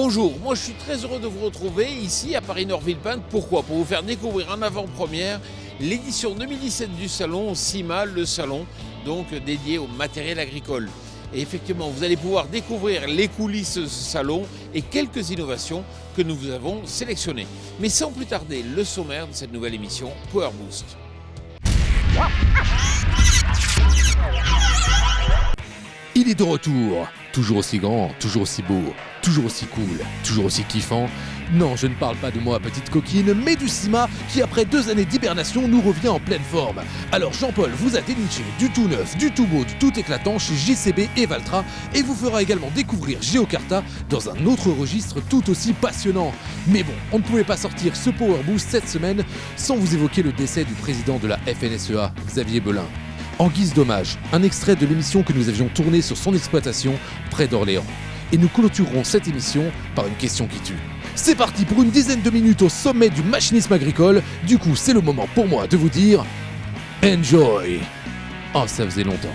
Bonjour, moi je suis très heureux de vous retrouver ici à Paris-Nord-Villepinte. Pourquoi ? Pour vous faire découvrir en avant-première l'édition 2017 du salon CIMA, le salon donc dédié au matériel agricole. Et effectivement, vous allez pouvoir découvrir les coulisses de ce salon et quelques innovations que nous vous avons sélectionnées. Mais sans plus tarder, le sommaire de cette nouvelle émission Power Boost. Il est de retour, toujours aussi grand, toujours aussi beau, toujours aussi cool, toujours aussi kiffant. Non, je ne parle pas de moi, petite coquine, mais du CIMA qui, après 2 années d'hibernation, nous revient en pleine forme. Alors Jean-Paul vous a déniché du tout neuf, du tout beau, du tout éclatant chez JCB et Valtra et vous fera également découvrir Geocarta dans un autre registre tout aussi passionnant. Mais bon, on ne pouvait pas sortir ce Power Boost cette semaine sans vous évoquer le décès du président de la FNSEA, Xavier Belin. En guise d'hommage, un extrait de l'émission que nous avions tournée sur son exploitation près d'Orléans. Et nous clôturerons cette émission par une question qui tue. C'est parti pour une dizaine de minutes au sommet du machinisme agricole. Du coup, c'est le moment pour moi de vous dire enjoy. Oh, ça faisait longtemps.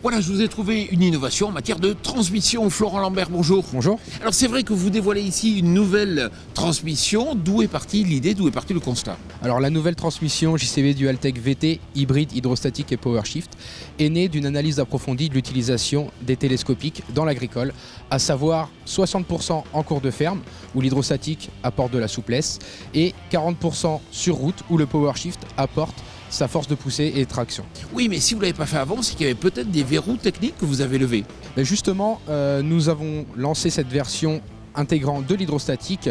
Voilà, je vous ai trouvé une innovation en matière de transmission. Florent Lambert, bonjour. Bonjour. Alors c'est vrai que vous dévoilez ici une nouvelle transmission. D'où est partie l'idée, d'où est parti le constat ? Alors la nouvelle transmission JCB Dualtech VT, hybride, hydrostatique et PowerShift, est née d'une analyse approfondie de l'utilisation des télescopiques dans l'agricole, à savoir 60% en cours de ferme, où l'hydrostatique apporte de la souplesse, et 40% sur route, où le PowerShift apporte sa force de poussée et de traction. Oui, mais si vous ne l'avez pas fait avant, c'est qu'il y avait peut-être des verrous techniques que vous avez levés. Mais justement, nous avons lancé cette version intégrant de l'hydrostatique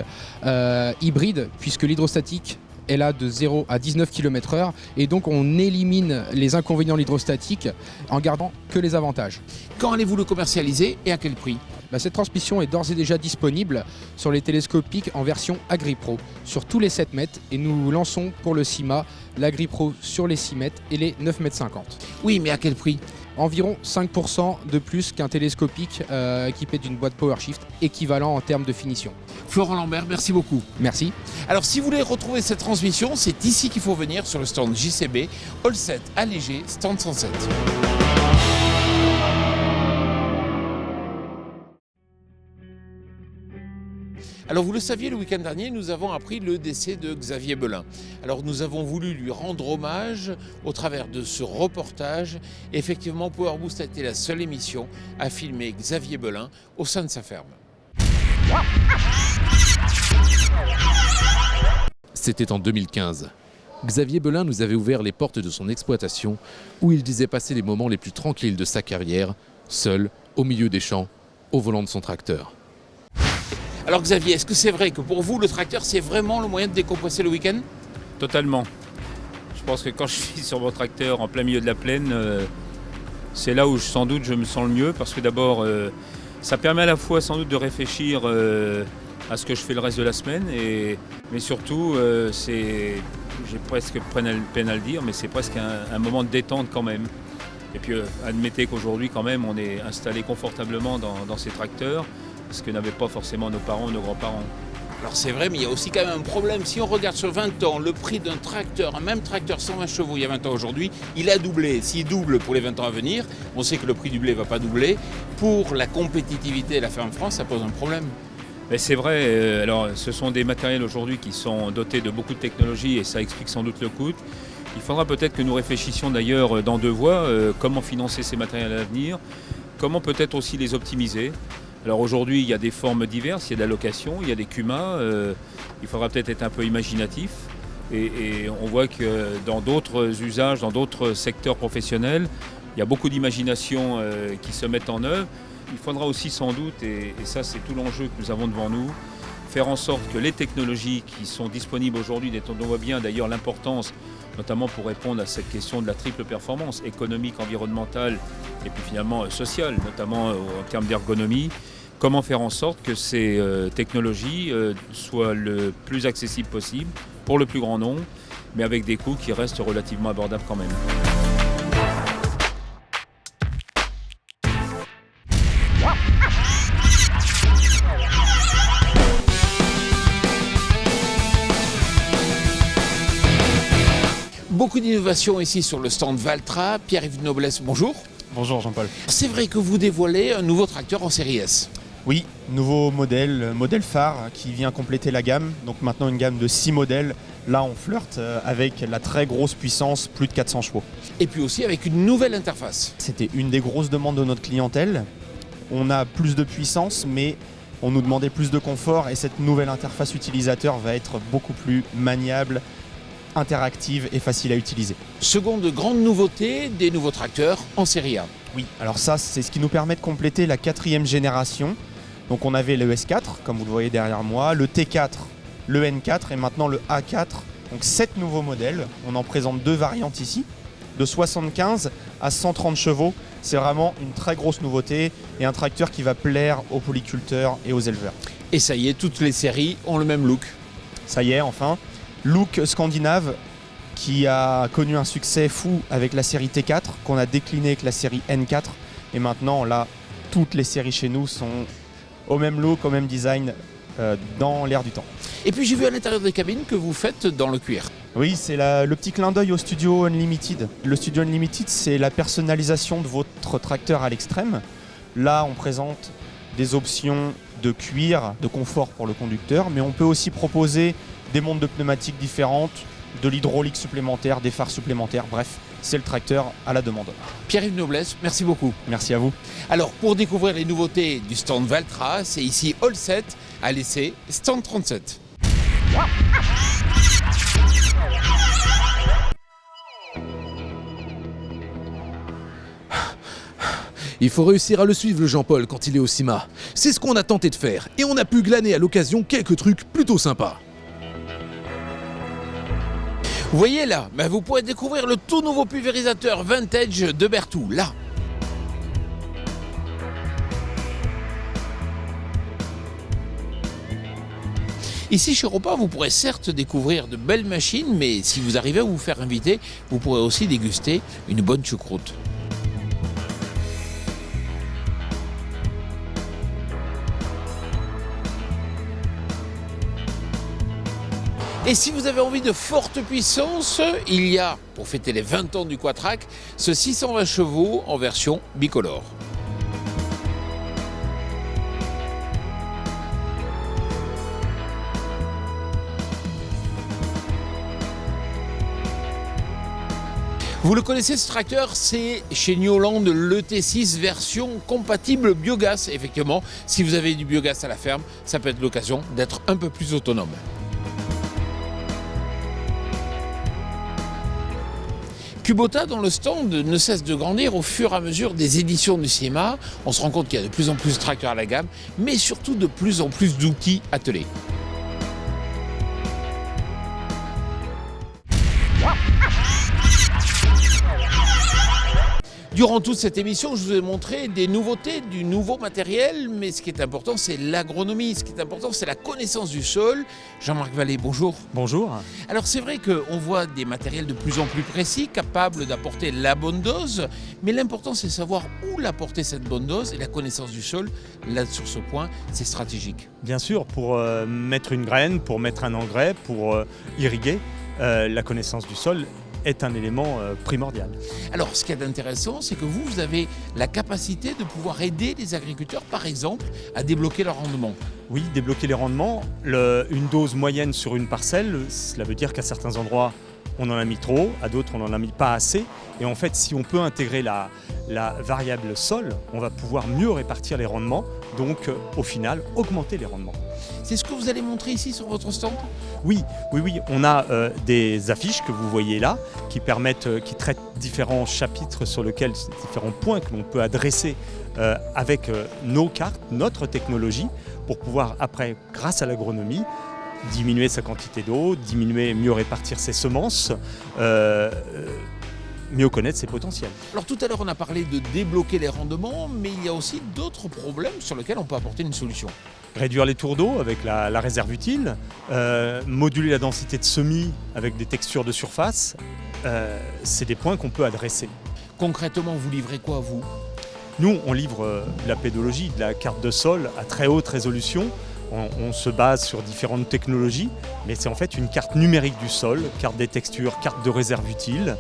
hybride, puisque l'hydrostatique est là de 0 à 19 km/h et donc on élimine les inconvénients de l'hydrostatique en gardant que les avantages. Quand allez-vous le commercialiser et à quel prix ? Cette transmission est d'ores et déjà disponible sur les télescopiques en version AgriPro sur tous les 7 mètres et nous lançons pour le CIMA l'AgriPro sur les 6 mètres et les 9,50 mètres. Oui, mais à quel prix ? Environ 5% de plus qu'un télescopique équipé d'une boîte PowerShift équivalent en termes de finition. Florent Lambert, merci beaucoup. Merci. Alors si vous voulez retrouver cette transmission, c'est ici qu'il faut venir sur le stand JCB, Hall 7 allégé, stand 107. Alors vous le saviez, le week-end dernier, nous avons appris le décès de Xavier Belin. Alors nous avons voulu lui rendre hommage au travers de ce reportage. Effectivement, Power Boost a été la seule émission à filmer Xavier Belin au sein de sa ferme. C'était en 2015. Xavier Belin nous avait ouvert les portes de son exploitation où il disait passer les moments les plus tranquilles de sa carrière, seul, au milieu des champs, au volant de son tracteur. Alors Xavier, est-ce que c'est vrai que pour vous, le tracteur, c'est vraiment le moyen de décompresser le week-end ? Totalement. Je pense que quand je suis sur mon tracteur en plein milieu de la plaine, c'est là où sans doute je me sens le mieux parce que d'abord, ça permet à la fois sans doute de réfléchir à ce que je fais le reste de la semaine, mais surtout, j'ai presque peine à le dire, mais c'est presque un moment de détente quand même. Et puis admettez qu'aujourd'hui quand même on est installé confortablement dans ces tracteurs, ce que n'avaient pas forcément nos parents ou nos grands-parents. Alors c'est vrai, mais il y a aussi quand même un problème. Si on regarde sur 20 ans, le prix d'un tracteur, un même tracteur 120 chevaux il y a 20 ans aujourd'hui, il a doublé. S'il double pour les 20 ans à venir, on sait que le prix du blé ne va pas doubler. Pour la compétitivité de la ferme France, ça pose un problème. Mais c'est vrai, alors ce sont des matériels aujourd'hui qui sont dotés de beaucoup de technologies et ça explique sans doute le coût. Il faudra peut-être que nous réfléchissions d'ailleurs dans 2 voies, comment financer ces matériels à l'avenir, comment peut-être aussi les optimiser. Alors aujourd'hui, il y a des formes diverses, il y a de la location, il y a des CUMA, il faudra peut-être être un peu imaginatif. Et on voit que dans d'autres usages, dans d'autres secteurs professionnels, il y a beaucoup d'imagination qui se mettent en œuvre. Il faudra aussi sans doute, et ça c'est tout l'enjeu que nous avons devant nous, faire en sorte que les technologies qui sont disponibles aujourd'hui, dont on voit bien d'ailleurs l'importance, notamment pour répondre à cette question de la triple performance économique, environnementale et puis finalement sociale, notamment en termes d'ergonomie, comment faire en sorte que ces technologies soient le plus accessibles possible pour le plus grand nombre, mais avec des coûts qui restent relativement abordables quand même. Beaucoup d'innovations ici sur le stand Valtra. Pierre-Yves Noblesse, bonjour. Bonjour Jean-Paul. C'est vrai que vous dévoilez un nouveau tracteur en série S. Oui, nouveau modèle phare qui vient compléter la gamme. Donc maintenant une gamme de 6 modèles. Là on flirte avec la très grosse puissance, plus de 400 chevaux. Et puis aussi avec une nouvelle interface. C'était une des grosses demandes de notre clientèle. On a plus de puissance mais on nous demandait plus de confort et cette nouvelle interface utilisateur va être beaucoup plus maniable, interactive et facile à utiliser. Seconde grande nouveauté, des nouveaux tracteurs en série A. Oui, alors ça c'est ce qui nous permet de compléter la 4e génération. Donc on avait le S4 comme vous le voyez derrière moi, le T4, le N4 et maintenant le A4. Donc 7 nouveaux modèles, on en présente 2 variantes ici, de 75 à 130 chevaux. C'est vraiment une très grosse nouveauté et un tracteur qui va plaire aux polyculteurs et aux éleveurs. Et ça y est, toutes les séries ont le même look. Ça y est, enfin, look scandinave qui a connu un succès fou avec la série T4 qu'on a décliné avec la série N4 et maintenant là, toutes les séries chez nous sont au même look, au même design dans l'air du temps. Et puis j'ai vu à l'intérieur des cabines que vous faites dans le cuir. Oui, c'est le petit clin d'œil au Studio Unlimited. Le Studio Unlimited, c'est la personnalisation de votre tracteur à l'extrême. Là, on présente des options de cuir, de confort pour le conducteur, mais on peut aussi proposer des montres de pneumatiques différentes, de l'hydraulique supplémentaire, des phares supplémentaires, bref, c'est le tracteur à la demande. Pierre-Yves Noblesse, merci beaucoup. Merci à vous. Alors, pour découvrir les nouveautés du stand Valtra, c'est ici All 7 à l'essai, stand 37. Il faut réussir à le suivre, le Jean-Paul, quand il est au CIMA. C'est ce qu'on a tenté de faire, et on a pu glaner à l'occasion quelques trucs plutôt sympas. Vous voyez là, vous pourrez découvrir le tout nouveau pulvérisateur vintage de Berthoud, là. Ici chez Europa, vous pourrez certes découvrir de belles machines, mais si vous arrivez à vous faire inviter, vous pourrez aussi déguster une bonne choucroute. Et si vous avez envie de forte puissance, il y a, pour fêter les 20 ans du Quatrac, ce 620 chevaux en version bicolore. Vous le connaissez ce tracteur, c'est chez New Holland le T6 version compatible biogaz. Effectivement, si vous avez du biogaz à la ferme, ça peut être l'occasion d'être un peu plus autonome. Kubota dans le stand ne cesse de grandir au fur et à mesure des éditions du CIMA. On se rend compte qu'il y a de plus en plus de tracteurs à la gamme, mais surtout de plus en plus d'outils attelés. Durant toute cette émission, je vous ai montré des nouveautés, du nouveau matériel, mais ce qui est important, c'est l'agronomie, ce qui est important, c'est la connaissance du sol. Jean-Marc Vallée, bonjour. Bonjour. Alors c'est vrai qu'on voit des matériels de plus en plus précis, capables d'apporter la bonne dose, mais l'important c'est de savoir où l'apporter cette bonne dose, et la connaissance du sol, là sur ce point, c'est stratégique. Bien sûr, pour mettre une graine, pour mettre un engrais, pour irriguer, la connaissance du sol est un élément primordial. Alors ce qui est intéressant, c'est que vous avez la capacité de pouvoir aider les agriculteurs, par exemple, à débloquer leur rendement. Oui, débloquer les rendements. Une dose moyenne sur une parcelle, cela veut dire qu'à certains endroits, on en a mis trop, à d'autres, on n'en a mis pas assez. Et en fait, si on peut intégrer la variable sol, on va pouvoir mieux répartir les rendements, donc au final, augmenter les rendements. C'est ce que vous allez montrer ici sur votre stand ? Oui, on a des affiches que vous voyez là qui traitent différents chapitres sur lesquels, différents points que l'on peut adresser avec nos cartes, notre technologie, pour pouvoir après, grâce à l'agronomie, diminuer sa quantité d'eau, mieux répartir ses semences, mieux connaître ses potentiels. Alors tout à l'heure on a parlé de débloquer les rendements, mais il y a aussi d'autres problèmes sur lesquels on peut apporter une solution. Réduire les tours d'eau avec la réserve utile, moduler la densité de semis avec des textures de surface, c'est des points qu'on peut adresser. Concrètement, vous livrez quoi, vous ? Nous, on livre de la pédologie, de la carte de sol à très haute résolution. on se base sur différentes technologies, mais c'est en fait une carte numérique du sol, carte des textures, carte de réserve utile,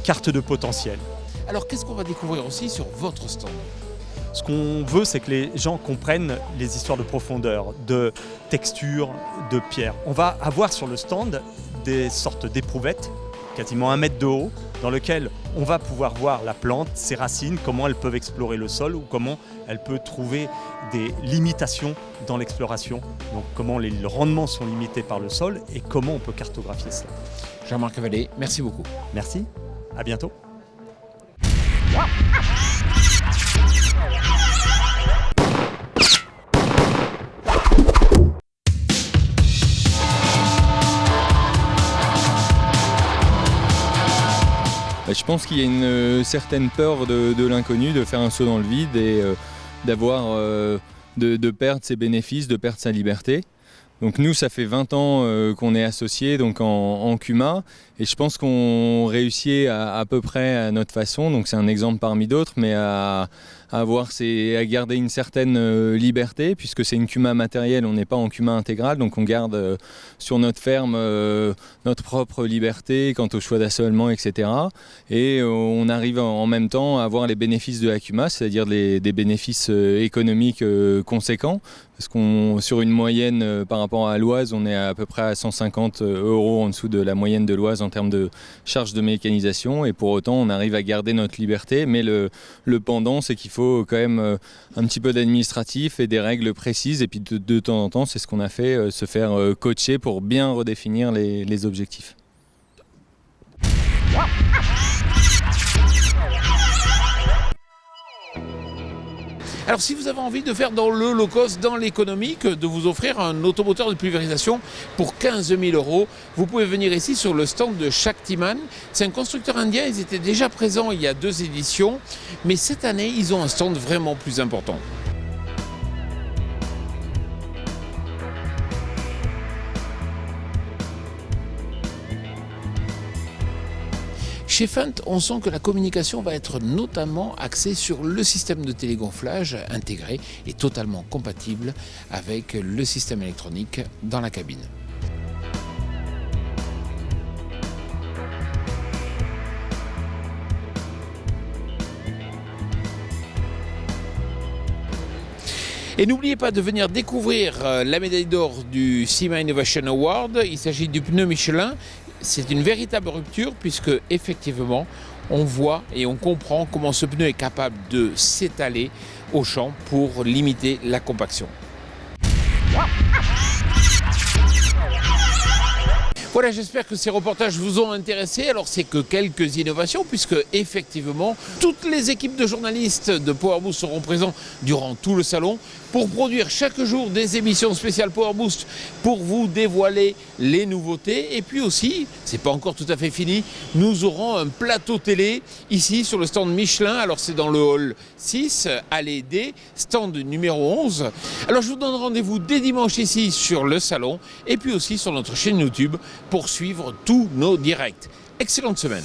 carte de potentiel. Alors qu'est-ce qu'on va découvrir aussi sur votre stand? Ce qu'on veut, c'est que les gens comprennent les histoires de profondeur, de texture, de pierre. On va avoir sur le stand des sortes d'éprouvettes, quasiment 1 mètre de haut, dans lesquelles on va pouvoir voir la plante, ses racines, comment elles peuvent explorer le sol ou comment elle peut trouver des limitations dans l'exploration. Donc comment les rendements sont limités par le sol et comment on peut cartographier cela. Jean-Marc Vallée, merci beaucoup. Merci, à bientôt. Je pense qu'il y a une certaine peur de l'inconnu, de faire un saut dans le vide et d'avoir de perdre ses bénéfices, de perdre sa liberté. Donc nous, ça fait 20 ans qu'on est associés donc en CUMA et je pense qu'on réussit à peu près à notre façon. Donc c'est un exemple parmi d'autres, mais à garder une certaine liberté puisque c'est une CUMA matérielle, on n'est pas en CUMA intégral, donc on garde sur notre ferme notre propre liberté quant au choix d'assolement, etc. Et on arrive en même temps à avoir les bénéfices de la CUMA, c'est-à-dire des bénéfices économiques conséquents. Parce qu'on sur une moyenne par rapport à l'Oise, on est à peu près à 150 € en dessous de la moyenne de l'Oise en termes de charges de mécanisation. Et pour autant, on arrive à garder notre liberté. Mais le pendant, c'est qu'il faut quand même un petit peu d'administratif et des règles précises. Et puis de temps en temps, c'est ce qu'on a fait, se faire coacher pour bien redéfinir les objectifs. Alors si vous avez envie de faire dans le low cost, dans l'économique, de vous offrir un automoteur de pulvérisation pour 15 000 €, vous pouvez venir ici sur le stand de Shaktiman. C'est un constructeur indien, ils étaient déjà présents il y a 2 éditions, mais cette année ils ont un stand vraiment plus important. Chez Fendt, on sent que la communication va être notamment axée sur le système de télégonflage intégré et totalement compatible avec le système électronique dans la cabine. Et n'oubliez pas de venir découvrir la médaille d'or du CIMA Innovation Award. Il s'agit du pneu Michelin. C'est une véritable rupture puisque effectivement on voit et on comprend comment ce pneu est capable de s'étaler au champ pour limiter la compaction. Voilà, j'espère que ces reportages vous ont intéressé. Alors c'est que quelques innovations puisque effectivement toutes les équipes de journalistes de PowerBoost seront présents durant tout le salon pour produire chaque jour des émissions spéciales PowerBoost pour vous dévoiler les nouveautés. Et puis aussi, c'est pas encore tout à fait fini, nous aurons un plateau télé ici sur le stand Michelin. Alors c'est dans le hall 6, allée D, stand numéro 11. Alors je vous donne rendez-vous dès dimanche ici sur le salon et puis aussi sur notre chaîne YouTube pour suivre tous nos directs. Excellente semaine.